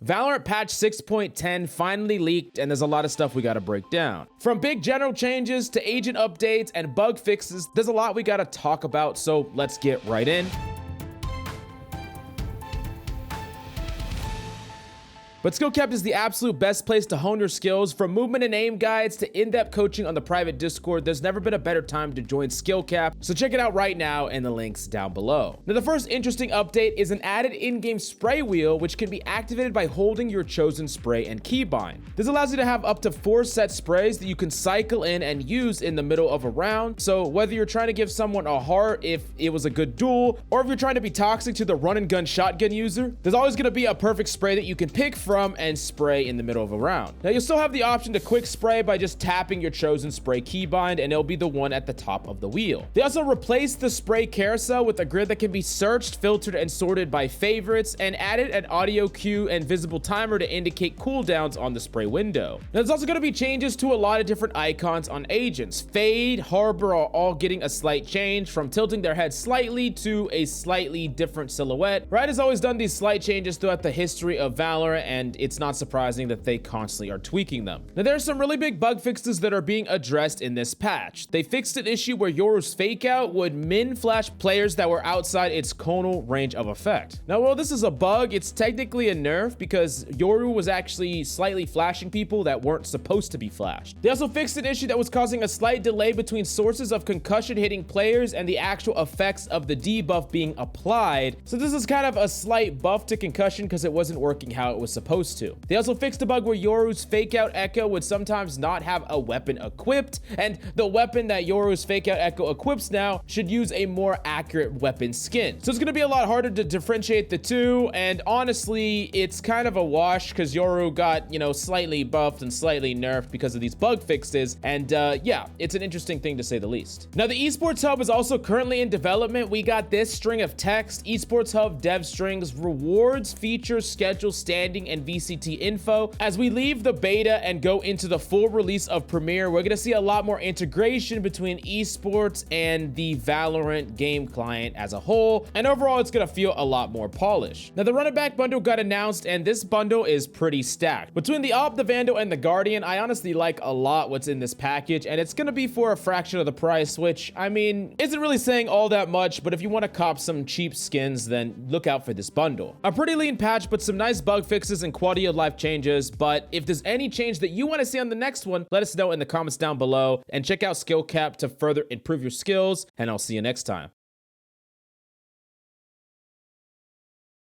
Valorant patch 6.10 finally leaked, and there's a lot of stuff we gotta break down. From big general changes to agent updates and bug fixes, there's a lot we gotta talk about, so let's get right in. But SkillCapped is the absolute best place to hone your skills. From movement and aim guides to in-depth coaching on the private Discord, there's never been a better time to join SkillCapped, so check it out right now in the links down below. Now, the first interesting update is an added in-game spray wheel, which can be activated by holding your chosen spray and keybind. This allows you to have up to 4 set sprays that you can cycle in and use in the middle of a round. So whether you're trying to give someone a heart if it was a good duel, or if you're trying to be toxic to the run and gun shotgun user, there's always going to be a perfect spray that you can pick from and spray in the middle of a round. Now, you'll still have the option to quick spray by just tapping your chosen spray keybind, and it'll be the one at the top of the wheel. They also replaced the spray carousel with a grid that can be searched, filtered, and sorted by favorites, and added an audio cue and visible timer to indicate cooldowns on the spray window. Now, there's also going to be changes to a lot of different icons on agents. Fade, Harbor are all getting a slight change, from tilting their head slightly to a slightly different silhouette. Riot has always done these slight changes throughout the history of Valorant, and it's not surprising that they constantly are tweaking them. Now, there are some really big bug fixes that are being addressed in this patch. They fixed an issue where Yoru's fake out would min flash players that were outside its conal range of effect. Now, while this is a bug, it's technically a nerf because Yoru was actually slightly flashing people that weren't supposed to be flashed. They also fixed an issue that was causing a slight delay between sources of concussion hitting players and the actual effects of the debuff being applied. So this is kind of a slight buff to concussion because it wasn't working how it was supposed to. They also fixed a bug where Yoru's fake out echo would sometimes not have a weapon equipped, and the weapon that Yoru's fake out echo equips now should use a more accurate weapon skin. So it's going to be a lot harder to differentiate the two, and honestly, it's kind of a wash because Yoru got, you know, slightly buffed and slightly nerfed because of these bug fixes, and yeah, it's an interesting thing to say the least. Now, the Esports Hub is also currently in development. We got this string of text: Esports Hub dev strings, rewards, features, schedule, standing, and VCT info. As we leave the beta and go into the full release of Premiere, we're going to see a lot more integration between esports and the Valorant game client as a whole, and overall it's going to feel a lot more polished. Now, the Run It Back bundle got announced, and this bundle is pretty stacked. Between the Op, the Vandal, and the Guardian, I honestly like a lot what's in this package, and it's going to be for a fraction of the price, which, I mean, isn't really saying all that much, but if you want to cop some cheap skins, then look out for this bundle. A pretty lean patch, but some nice bug fixes and quality of life changes. But if there's any change that you want to see on the next one, let us know in the comments down below, and check out SkillCapped to further improve your skills, and I'll see you next time.